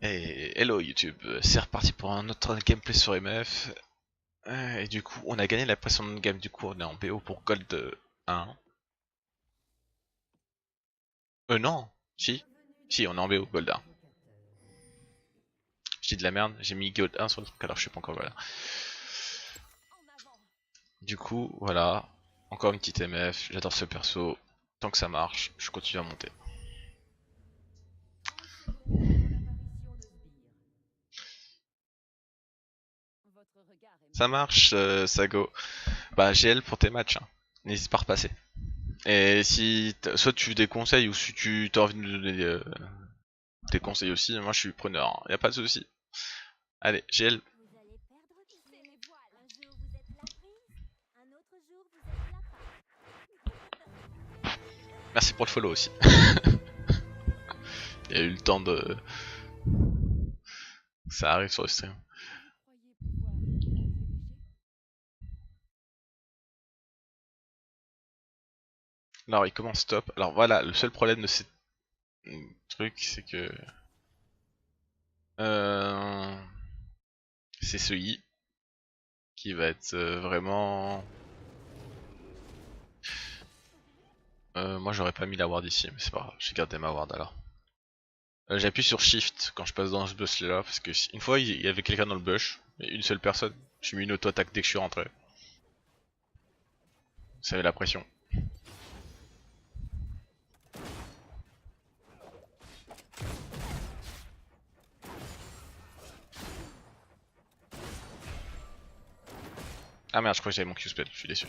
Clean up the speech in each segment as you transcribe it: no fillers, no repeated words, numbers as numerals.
Et hello YouTube, c'est reparti pour un autre gameplay sur MF. Et du coup, on a gagné la précédente game, du coup on est en BO pour Gold 1. Non, si, si on est en BO Gold 1. J'ai de la merde, j'ai mis Gold 1 sur le truc alors je sais pas encore voilà. Du coup, voilà, encore une petite MF, j'adore ce perso. Tant que ça marche, je continue à monter. Ça marche, Sago. Bah GL pour tes matchs, hein. N'hésite pas à repasser. Et si soit tu déconseilles ou si tu as envie de me donner tes conseils aussi, moi je suis preneur, hein. Y a pas de souci. Allez, GL. Merci pour le follow aussi. Il y a eu le temps de... Ça arrive sur le stream. Alors il commence top. Alors voilà, le seul problème de ces trucs, c'est que... Euh... C'est ce I qui va être vraiment... moi j'aurais pas mis la ward ici, mais c'est pas grave, j'ai gardé ma ward alors. J'appuie sur Shift quand je passe dans ce bush là, parce que une fois il y avait quelqu'un dans le bush, mais une seule personne. J'ai mis une auto-attaque dès que je suis rentré. Ça avait la pression. Ah merde, je crois que j'avais mon Q-spell, je suis déçu.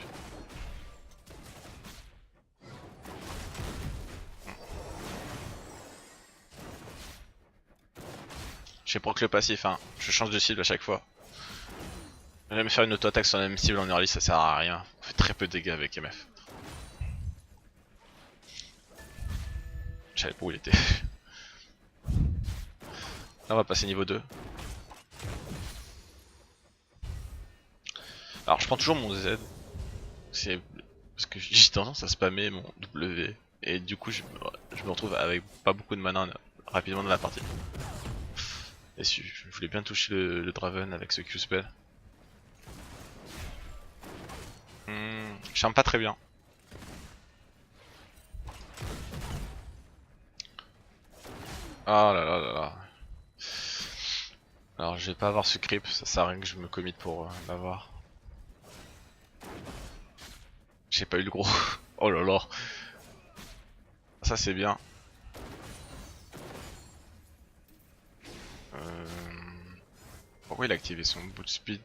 J'ai proc le passif, hein. Je change de cible à chaque fois. Même faire une auto-attaque sur la même cible en early, ça sert à rien. On fait très peu de dégâts avec MF. Je savais pas où il était. Là, on va passer niveau 2. Alors, je prends toujours mon Z. C'est parce que j'ai tendance à spammer mon W. Et du coup, je me retrouve avec pas beaucoup de mana rapidement dans la partie. Et je voulais bien toucher le Draven avec ce Q-spell. Je charme pas très bien. Ah là là là là. Alors je vais pas avoir ce creep, ça sert à rien que je me commit pour l'avoir. J'ai pas eu le gros. Oh là là. Ça c'est bien. Pourquoi il a activé son boot speed?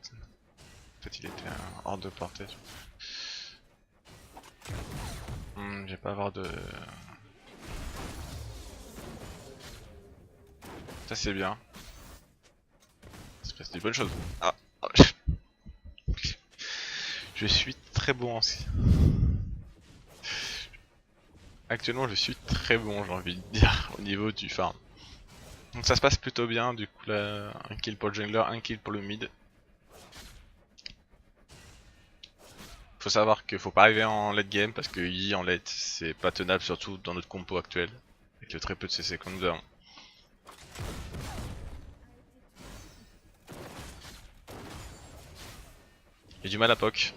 Peut-être il était hors de portée. Je vais pas avoir de... Ça c'est bien. C'est des bonnes choses. Ah. Je suis très bon en ski. Actuellement je suis très bon, j'ai envie de dire, au niveau du farm. Donc ça se passe plutôt bien, du coup là, un kill pour le jungler, un kill pour le mid. Faut savoir qu'il faut pas arriver en late game parce que Yi en late c'est pas tenable, surtout dans notre compo actuel, avec le très peu de CC qu'on nous a. J'ai du mal à poke.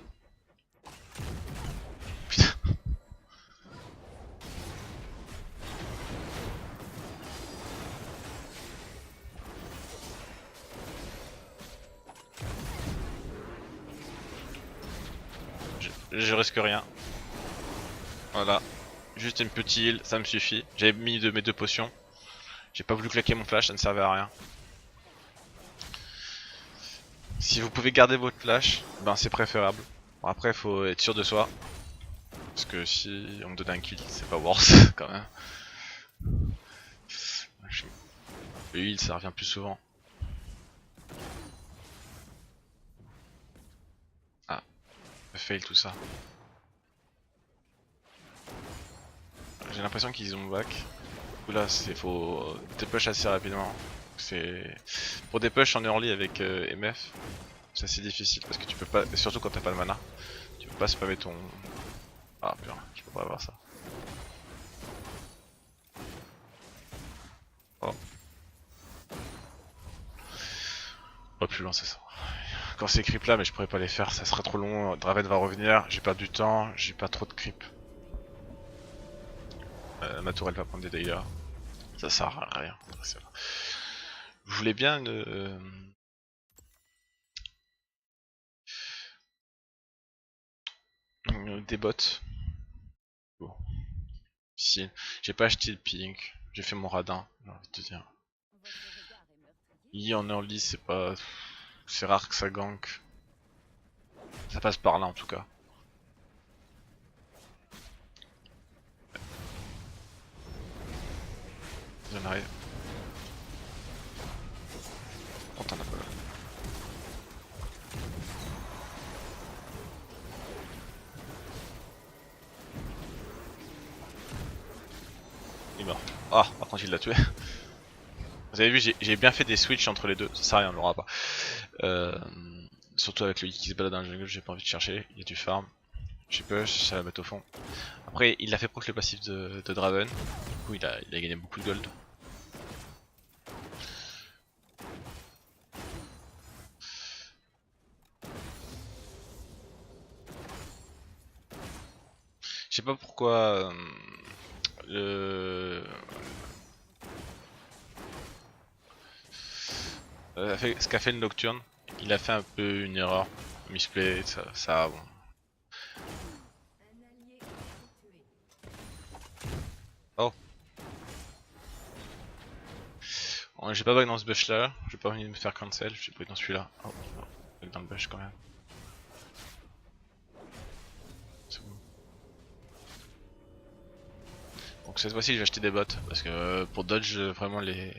Putain. Je risque rien. Voilà. Juste une petite heal, ça me suffit. J'avais mis mes deux potions. J'ai pas voulu claquer mon flash, ça ne servait à rien. Si vous pouvez garder votre flash, ben c'est préférable. Bon, après faut être sûr de soi. Parce que si on me donne un kill, c'est pas worth quand même. Le heal ça revient plus souvent. Ah, fail tout ça. J'ai l'impression qu'ils ont back. Là, c'est faut dépush assez rapidement. C'est pour des push en early avec MF, c'est assez difficile parce que tu peux pas, et surtout quand t'as pas de mana, tu peux pas spammer ton. Ah putain, je peux pas avoir ça. Oh. pas plus loin, c'est ça. Quand c'est creep là, mais je pourrais pas les faire, ça sera trop long. Draven va revenir, j'ai perdu du temps, j'ai pas trop de creep. Ma tour elle va prendre des dégâts. Ça sert à rien. Je voulais bien des bots. Bon. Si, j'ai pas acheté le pink, j'ai fait mon radin, j'ai envie de te dire. En early, c'est pas. C'est rare que ça gank. Ça passe par là en tout cas. J'en arrive. Oh, t'en as pas là. Il est mort. Ah, par contre, il l'a tué. Vous avez vu, j'ai bien fait des switches entre les deux. Ça sert à rien, on l'aura pas. Surtout avec le qui se balade dans le jungle, j'ai pas envie de chercher. Il y a du farm. J'ai push, ça va mettre au fond. Après, il a fait proc le passif de Draven. Du coup, il a gagné beaucoup de gold. Je sais pas pourquoi ce qu'a fait le Nocturne, il a fait un peu une erreur. Misplay, ça bon. Oh. J'ai pas bug dans ce bush là, j'ai pas envie de me faire cancel, j'ai bug dans celui-là. Oh, bug dans le bush quand même. C'est bon. Donc cette fois-ci je vais acheter des bots, parce que pour dodge vraiment les...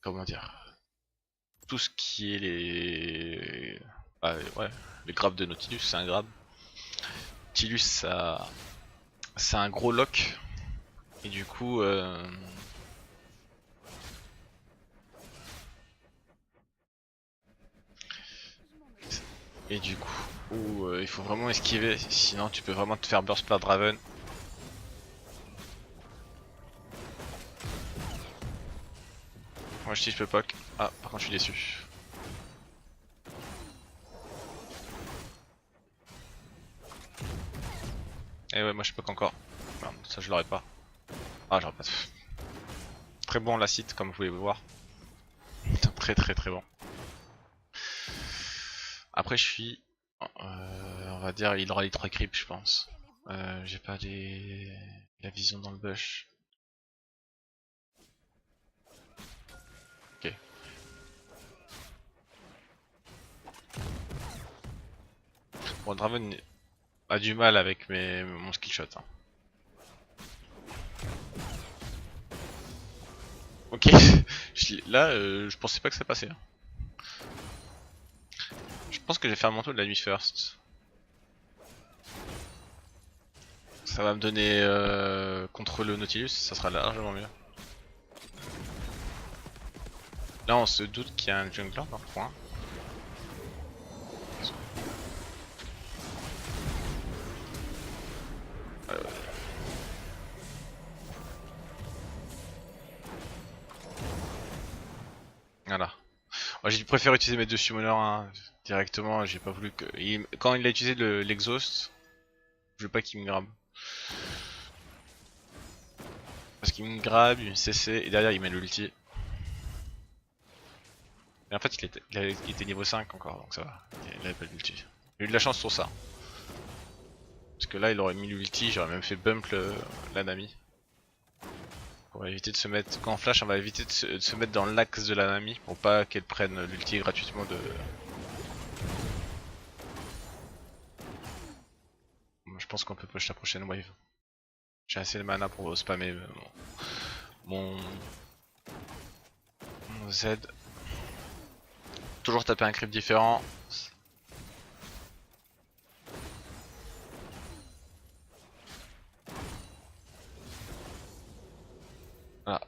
Comment dire, tout ce qui est les... Ah, ouais, les grabs de Nautilus, c'est un grab. Nautilus ça... c'est un gros lock, et du coup... Et du coup, il faut vraiment esquiver, sinon tu peux vraiment te faire burst par Draven. Moi je peux poke. Ah, par contre je suis déçu. Et ouais, moi je poke encore. Merde, ça je l'aurais pas. Ah, j'aurais pas. Très bon la site comme vous pouvez voir. Très bon. Après je suis... on va dire il aura les 3 creeps je pense. J'ai pas la vision dans le bush. Ok. Bon, Draven a du mal avec mon skill shot. Hein. Ok. Là, je pensais pas que ça passait. Hein. Je pense que je vais faire un manteau de la nuit first. Ça va me donner contre le Nautilus, ça sera largement mieux. Là on se doute qu'il y a un jungler dans le coin. Voilà. J'ai préféré utiliser mes deux summoners hein, directement, j'ai pas voulu que... Quand il a utilisé l'exhaust, je veux pas qu'il me grabe. Parce qu'il me grabe, il me CC et derrière il met l'ulti. Et en fait il était niveau 5 encore donc ça va, il avait pas l'ulti. J'ai eu de la chance sur ça. Parce que là il aurait mis l'ulti, j'aurais même fait bump la Nami. On va éviter de se mettre, quand on flash on va éviter de se mettre dans l'axe de la Nami pour pas qu'elle prenne l'ulti gratuitement de... Je pense qu'on peut push la prochaine wave. J'ai assez de mana pour spammer mon Z. Toujours taper un creep différent. Voilà.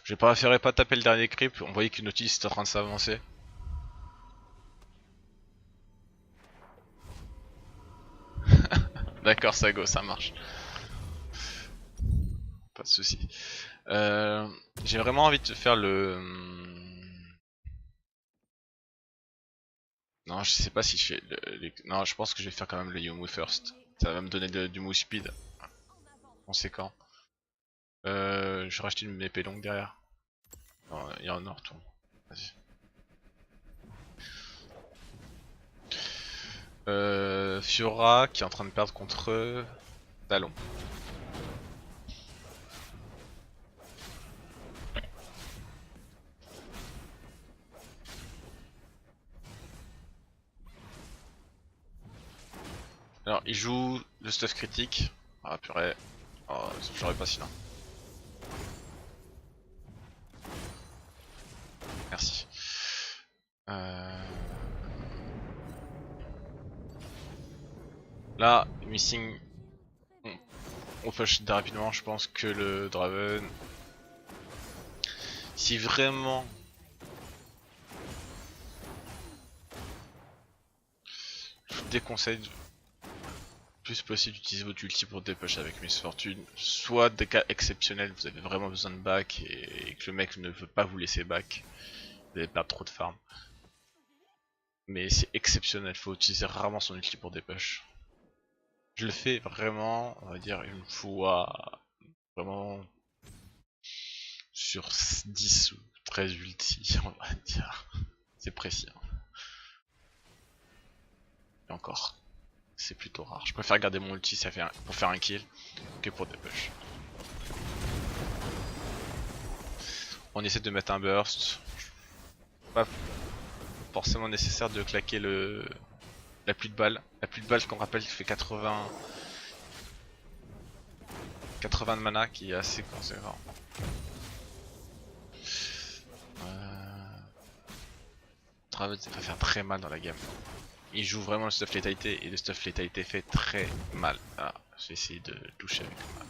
J'ai préféré pas taper le dernier creep, on voyait que Nautilus était en train de s'avancer. D'accord Sago, ça marche. de soucis. J'ai vraiment envie de faire le... Non, je sais pas si je fais... Non, je pense que je vais faire quand même le Yumu first. Ça va me donner du move speed conséquent. Je vais racheter une épée longue derrière. Non, il y en a un retour. Vas-y. Fiora qui est en train de perdre contre Talon. Alors il joue le stuff critique. Ah purée. Oh, j'aurais pas sinon. Merci. Là, missing. On push rapidement, je pense que le Draven. Si vraiment. Je vous déconseille plus possible d'utiliser votre ulti pour dépush avec Miss Fortune. Soit des cas exceptionnels, vous avez vraiment besoin de back et que le mec ne veut pas vous laisser back. Vous allez perdre trop de farm. Mais c'est exceptionnel, faut utiliser rarement son ulti pour dépush. Je le fais vraiment, on va dire, une fois vraiment sur 10 ou 13 ultis, on va dire. C'est précis. Hein. Et encore, c'est plutôt rare. Je préfère garder mon ulti pour faire un kill que pour des push. On essaie de mettre un burst. Pas forcément nécessaire de claquer la pluie de balles. La pluie de balles, qu'on rappelle, qui fait 80 de mana, qui est assez conséquent. Draven, ça va faire très mal dans la game. Il joue vraiment le stuff létalité et le stuff létalité fait très mal. Ah, j'ai essayé de toucher avec ma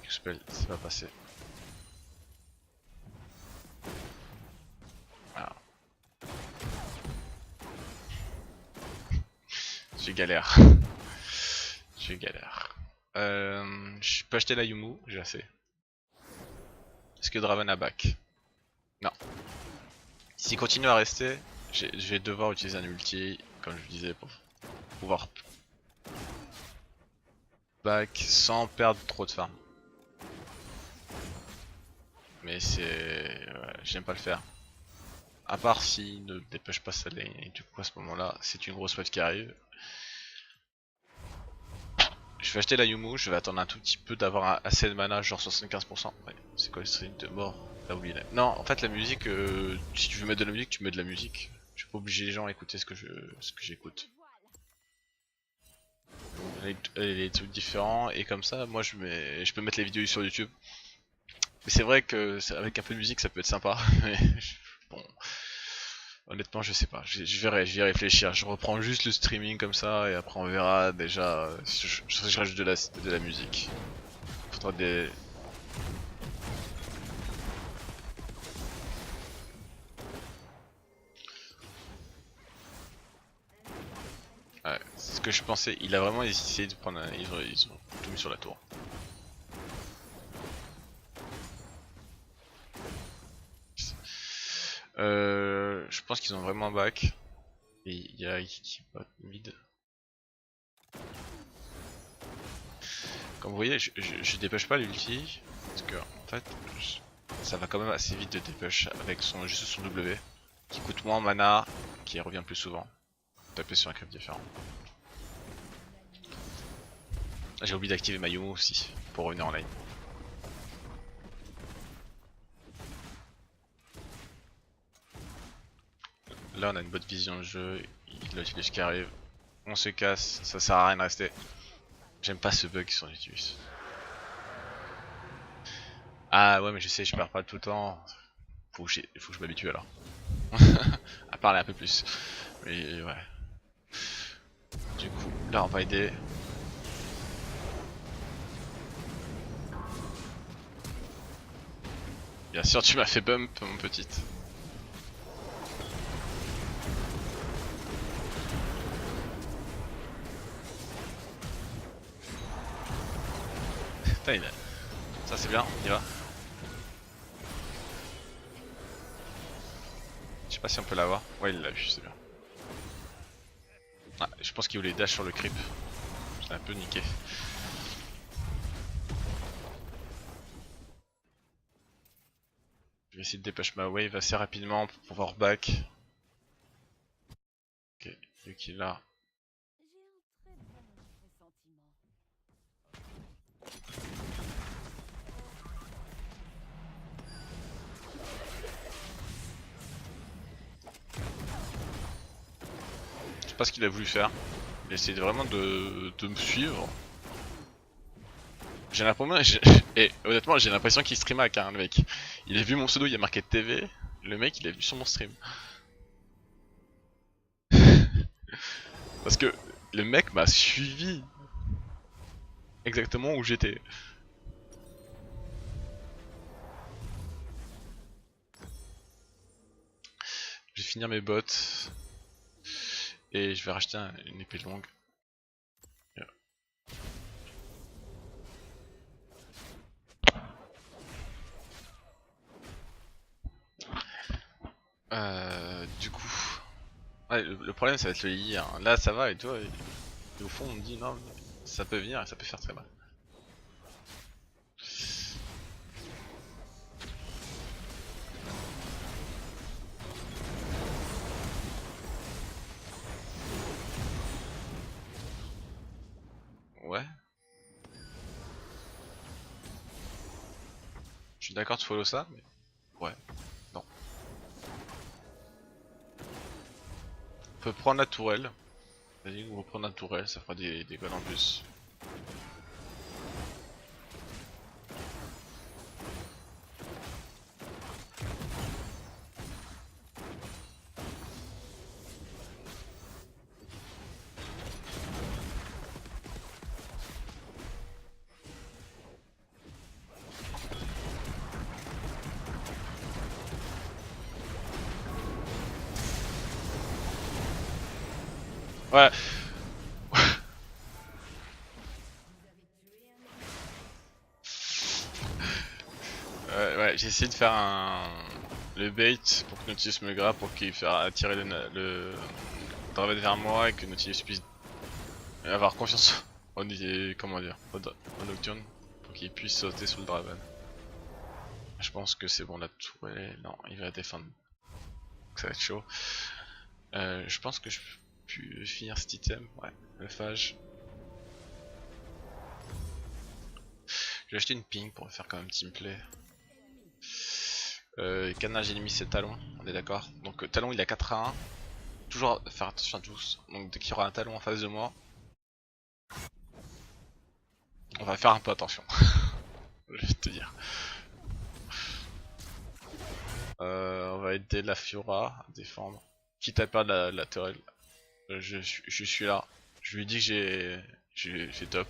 Q-spell, ça va passer. Ah. J'ai galère. J'ai galère. Je peux acheter la Yumu, j'ai assez. Est-ce que Draven a back? Non. S'il continue à rester, je vais devoir utiliser un ulti, comme je vous disais, pour pouvoir back sans perdre trop de farm. Mais c'est... Ouais, j'aime pas le faire. À part s'il ne dépêche pas sa lane, et du coup à ce moment là, c'est une grosse wave qui arrive. Je vais acheter la Yumu, je vais attendre un tout petit peu d'avoir assez de mana, genre 75%. Ouais, c'est quoi le stream de mort? T'as oublié là. Non, en fait la musique, si tu veux mettre de la musique, tu mets de la musique. Je suis pas obligé les gens à écouter ce que j'écoute. Les trucs différents, et comme ça, moi je peux mettre les vidéos sur YouTube. Mais c'est vrai que avec un peu de musique ça peut être sympa, mais bon... Honnêtement, je sais pas, je vais y réfléchir. Je reprends juste le streaming comme ça et après on verra déjà si je rajoute de la musique. Faudra des. Ouais, c'est ce que je pensais. Il a vraiment essayé de prendre un... Ils ont tout mis sur la tour. Je pense qu'ils ont vraiment un back. Et il y a qui bot mid. Comme vous voyez, je dépêche pas l'ulti. Parce que en fait, ça va quand même assez vite de dépush avec juste son W. Qui coûte moins en mana, qui revient plus souvent. Taper sur un creep différent. J'ai oublié d'activer ma Yumu aussi, pour revenir en lane. Là on a une bonne vision de jeu, il a Nautilus qui arrive, on se casse, ça sert à rien de rester. J'aime pas ce bug sur Nautilus. Ah ouais mais je sais, je perds pas tout le temps. Faut que je m'habitue alors. À parler un peu plus. Mais ouais. Du coup, là on va aider. Bien sûr tu m'as fait bump mon petite. Putain, Ça c'est bien, on y va. Je sais pas si on peut l'avoir. Ouais, il l'a vu, c'est bien. Ah, je pense qu'il voulait dash sur le creep. J'ai un peu niqué. Je vais essayer de dépêcher ma wave assez rapidement pour pouvoir back. Ok, vu qu'il a. Je sais pas ce qu'il a voulu faire. Il a essayé vraiment de me suivre. J'ai l'impression, et honnêtement j'ai l'impression qu'il stream hack hein, le mec. Il a vu mon pseudo, il y a marqué TV, le mec il a vu sur mon stream. Parce que le mec m'a suivi exactement où j'étais. Je vais finir mes bottes et je vais racheter une épée longue. Du coup, ouais, le problème ça va être le I. Hein. Là ça va et toi, et au fond on me dit non, ça peut venir et ça peut faire très mal. Ouais. Je suis d'accord de follow ça, mais ouais, non. On peut prendre la tourelle. Vas-y, on va prendre la tourelle, ça fera des goals en plus. Ouais. Ouais, j'ai essayé de faire le bait pour que Nautilus me grappe pour qu'il fasse attirer le Draven vers moi et que Nautilus puisse avoir confiance comment dire, au Nocturne pour qu'il puisse sauter sur le Draven. Je pense que c'est bon la tourelle, non il va défendre, donc ça va être chaud. Je pense que je peux finir cet item, ouais, le phage. Je vais acheter une ping pour faire quand même teamplay. Canage ennemi c'est talon, on est d'accord. Donc talon il a 4 à 1. Toujours faire attention à tous. Donc dès qu'il y aura un talon en face de moi, on va faire un peu attention. Je vais te dire. On va aider la Fiora à défendre. Quitte à perdre la turelle. Je suis là. Je lui dis que j'ai top.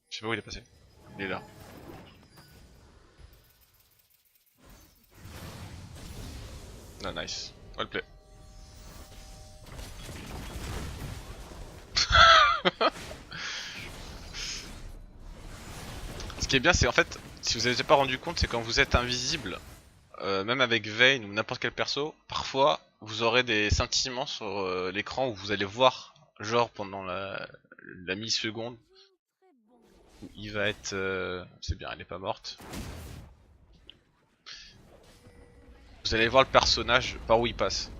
Je sais pas où il est passé. Il est là. Ah, nice. Well play. Ce qui est bien, c'est en fait, si vous n'avez pas rendu compte, c'est quand vous êtes invisible, même avec Vayne ou n'importe quel perso, parfois vous aurez des scintillements sur l'écran où vous allez voir, genre pendant la mi-seconde, où il va être. C'est bien, elle est pas morte. Vous allez voir le personnage par où il passe.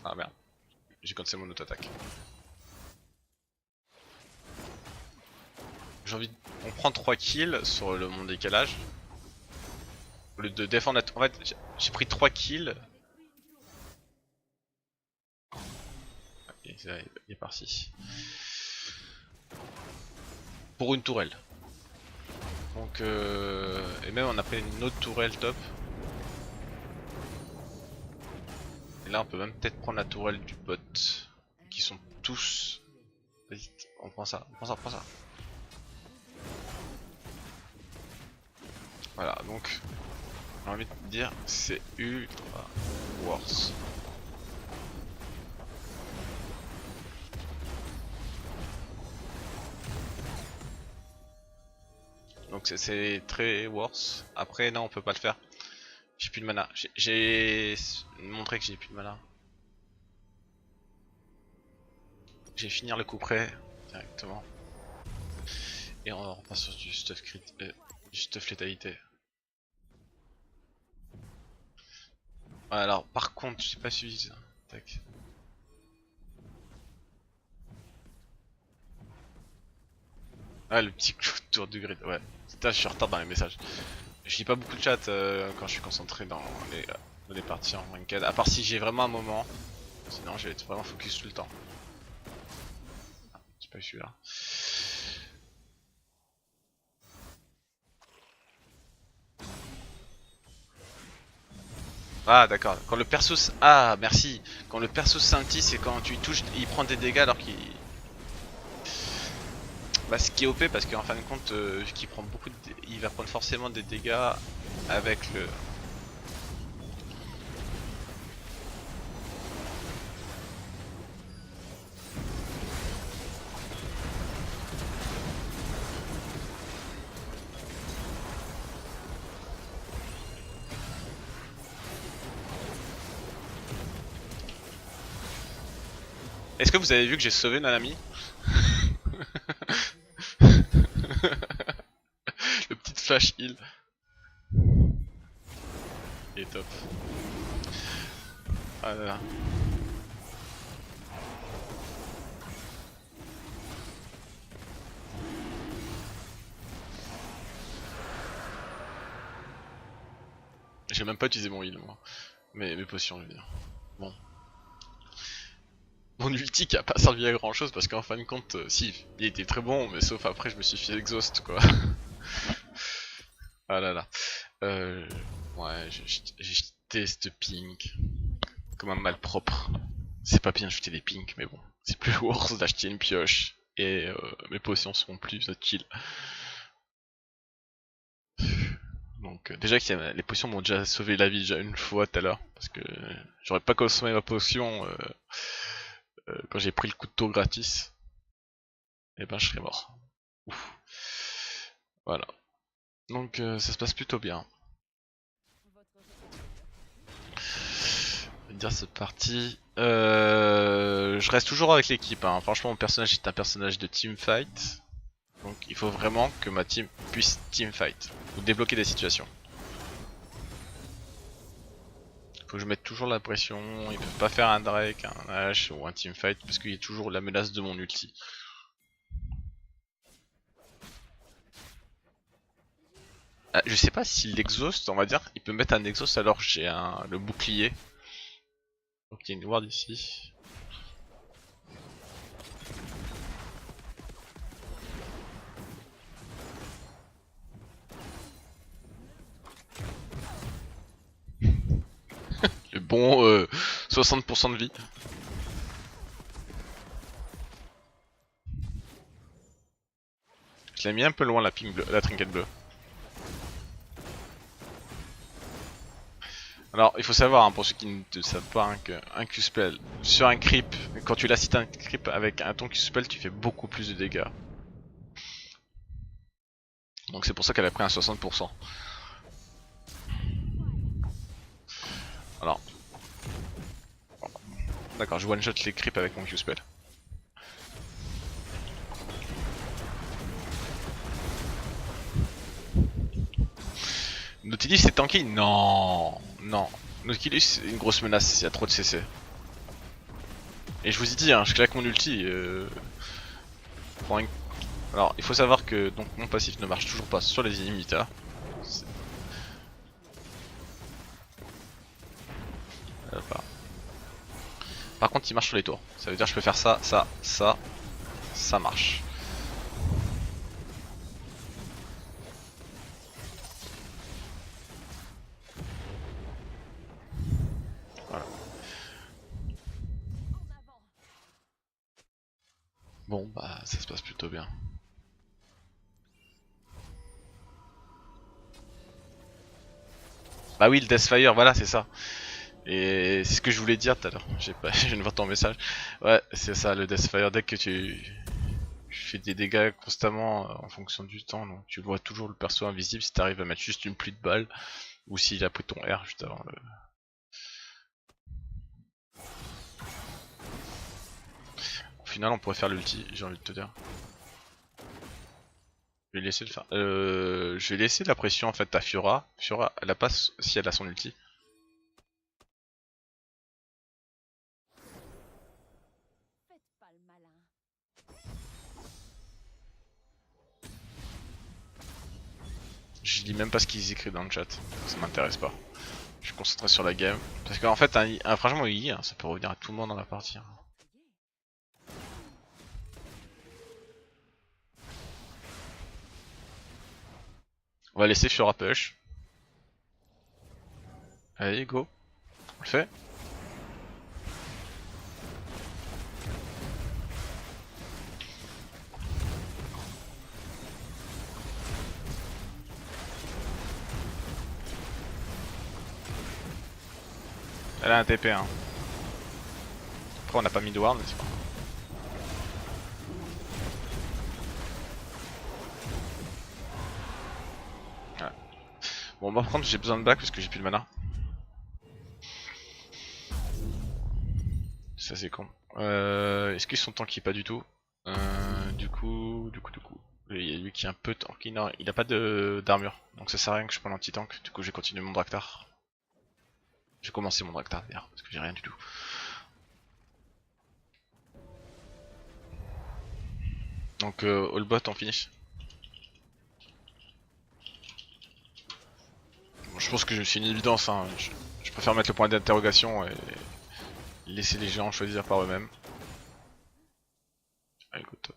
Ah merde, j'ai cancellé mon auto-attaque. J'ai envie de... On prend 3 kills sur mon décalage. Au lieu de défendre en fait, j'ai pris 3 kills. Il est parti. Pour une tourelle. Donc et même on a pris une autre tourelle top. Et là on peut même peut-être prendre la tourelle du bot. Qui sont tous... Vas-y, on prend ça, on prend ça, on prend ça. Voilà, donc j'ai envie de dire c'est ultra worse. Donc c'est très worse. Après non, on peut pas le faire. J'ai plus de mana. J'ai montré que j'ai plus de mana. J'ai finir le coup près directement. Et on repasse sur du stuff crit, du stuff létalité. Alors par contre, j'ai pas suivi ça. Tac. Ah, le petit tour du grid, ouais. Putain, je suis en retard dans les messages. Je lis pas beaucoup de chat quand je suis concentré dans les parties en ranked. À part si j'ai vraiment un moment. Sinon, je vais être vraiment focus tout le temps. Ah, c'est pas celui-là. Ah d'accord, quand le perso... Ah merci. Quand le perso scintille, c'est quand tu touches, il prend des dégâts alors qu'il... Bah ce qui est OP parce qu'en fin de compte, vu qu'il prend beaucoup de... il va prendre forcément des dégâts avec le... Est-ce que vous avez vu que j'ai sauvé Nanami? Le petit flash heal. Il est top. Ah là là. J'ai même pas utilisé mon heal moi. Mes potions je veux dire. Bon. Mon ulti qui a pas servi à grand chose parce qu'en fin de compte, si, il était très bon, mais sauf après je me suis fait exhaust quoi. Ah là là. Ouais, j'ai test pink comme un malpropre. C'est pas bien d'acheter des pinks, mais bon, c'est plus worse d'acheter une pioche et mes potions seront plus utiles. Donc déjà que les potions m'ont déjà sauvé la vie déjà une fois tout à l'heure parce que j'aurais pas consommé ma potion quand j'ai pris le coup de tour gratis. Et ben je serais mort. Ouf. Voilà. Donc ça se passe plutôt bien. Je vais dire cette partie. Je reste toujours avec l'équipe. Hein. Franchement, mon personnage est un personnage de teamfight. Donc il faut vraiment que ma team puisse teamfight ou débloquer des situations. Faut que je mette toujours la pression. Ils peuvent pas faire un Drake, un H ou un teamfight parce qu'il y a toujours la menace de mon ulti. Ah, je sais pas si l'exhaust, on va dire, il peut mettre un exhaust alors que j'ai le bouclier. Donc il y a une ward ici. Le bon 60% de vie. Je l'ai mis un peu loin la ping bleue, la trinket bleue. Alors il faut savoir hein, pour ceux qui ne savent pas hein, qu'un Q-spell sur un creep, quand tu l'assists un creep avec un ton Q-spell tu fais beaucoup plus de dégâts. Donc c'est pour ça qu'elle a pris un 60%. Alors. D'accord, je one shot les creeps avec mon Q-spell. Nautilus c'est tanky? Non, non. Nautilus c'est une grosse menace, il y a trop de CC. Et je vous ai dit, hein, je claque mon ulti. Alors il faut savoir que donc mon passif ne marche toujours pas sur les illimitas. Par contre il marche sur les tours. Ça veut dire que je peux faire ça, ça, ça marche. Voilà. Bon bah ça se passe plutôt bien. Bah oui, le Deathfire, voilà, c'est ça. Et c'est ce que je voulais dire tout à l'heure. J'ai pas, je viens de voir ton message. Ouais, c'est ça, le Deathfire. Dès que tu fais des dégâts constamment en fonction du temps, donc tu vois toujours le perso invisible si t'arrives à mettre juste une pluie de balles ou s'il a pris ton R juste avant le. Au final, on pourrait faire l'ulti, j'ai envie de te dire. Je vais laisser le faire. Je vais laisser la pression en fait à Fiora. Fiora, elle a pas si elle a son ulti. Je lis même pas ce qu'ils écrivent dans le chat, ça m'intéresse pas. Je suis concentré sur la game. Parce qu'en fait, franchement, I, ça peut revenir à tout le monde dans la partie. On va laisser Fiora push. Allez, go. On le fait. Elle a un TP, hein. Après, on n'a pas mis de ward, mais c'est pas grave. Ouais. Bon, par contre, j'ai besoin de back parce que j'ai plus de mana. Ça, c'est con. Est-ce qu'ils sont tanky? Pas du tout. Du coup. Il y a lui qui est un peu tanky. Non, il a pas d'armure. Donc ça sert à rien que je prenne l'anti-tank. Du coup, j'ai continué mon Draktar. J'ai commencé mon Draktar d'ailleurs, parce que j'ai rien du tout. Donc, all bot, on finish. Bon, je pense que c'est une évidence. Hein. Je préfère mettre le point d'interrogation et laisser les gens choisir par eux-mêmes. Allez, go top.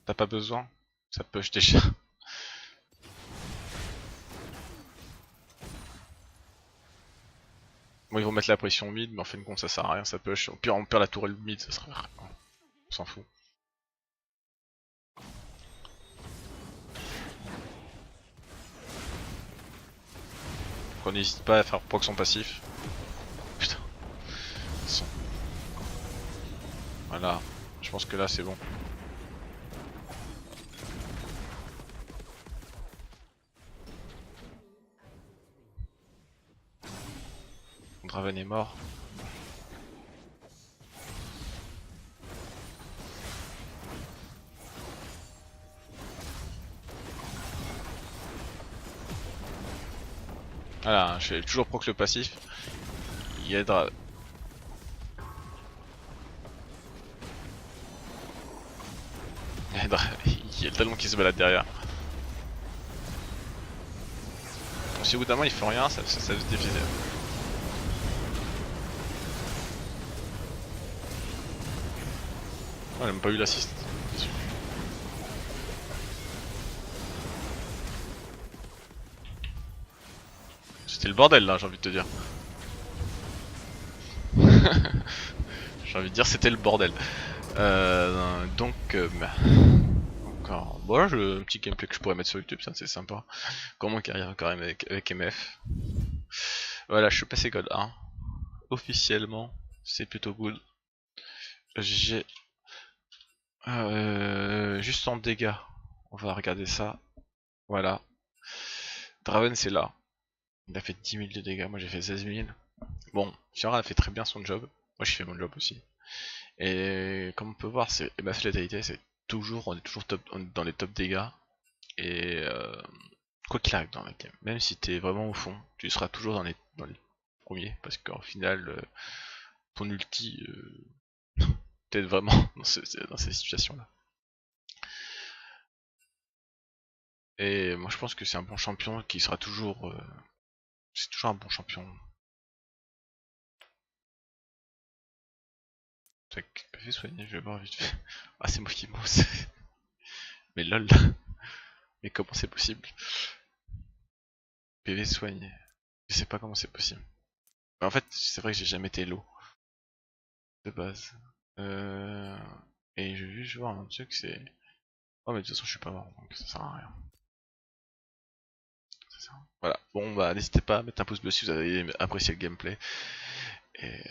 T'as pas besoin? Ça push déjà. Bon, ils vont mettre la pression mid, mais en fin de compte, ça sert à rien, ça push. Au pire, on perd la tourelle mid, ça serait. On s'en fout. Donc on n'hésite pas à faire proc son passif. Putain. Voilà. Je pense que là, c'est bon. Draven est mort. Voilà, je fais toujours proc le passif. Il aidera. Il y a le talon qui se balade derrière. Bon, si au bout d'un moment il fait rien, ça se défile. Oh, elle a même pas eu l'assist. C'était le bordel là, j'ai envie de te dire. J'ai envie de dire c'était le bordel. Donc, encore. Bon, un petit gameplay que je pourrais mettre sur YouTube, ça c'est sympa. Comment carrière quand même avec MF. Voilà, je suis passé gold 1. Officiellement, c'est plutôt good. J'ai juste en dégâts. On va regarder ça. Voilà. Draven c'est là. Il a fait 10 000 de dégâts, moi j'ai fait 16 000. Bon, Fiora a fait très bien son job. Moi j'ai fait mon job aussi. Et comme on peut voir, ma fatalité, c'est toujours, on est toujours top, on est dans les top dégâts. Et quoi qu'il arrive dans la game, même si t'es vraiment au fond, tu seras toujours dans les premiers. Parce qu'au final, ton ulti t'aide vraiment dans ces situations-là. Et moi je pense que c'est un bon champion qui sera toujours. C'est toujours un bon champion. Tac, PV soigné, je vais voir vite fait. Ah, c'est moi qui mousse. Mais lol. Mais comment c'est possible? PV soigné. Je sais pas comment c'est possible. Mais en fait, c'est vrai que j'ai jamais été low. De base. Et j'ai vu, je vois un truc, c'est... Oh mais de toute façon je suis pas mort, donc ça sert à rien. C'est ça. Voilà, bon bah n'hésitez pas à mettre un pouce bleu si vous avez apprécié le gameplay. Et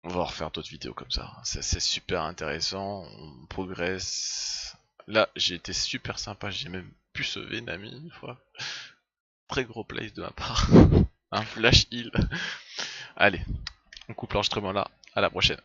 on va refaire d'autres vidéos comme ça. C'est super intéressant, on progresse. Là j'ai été super sympa, j'ai même pu sauver Nami une fois. Très gros place de ma part. Un flash heal. Allez, on coupe l'enregistrement là, à la prochaine.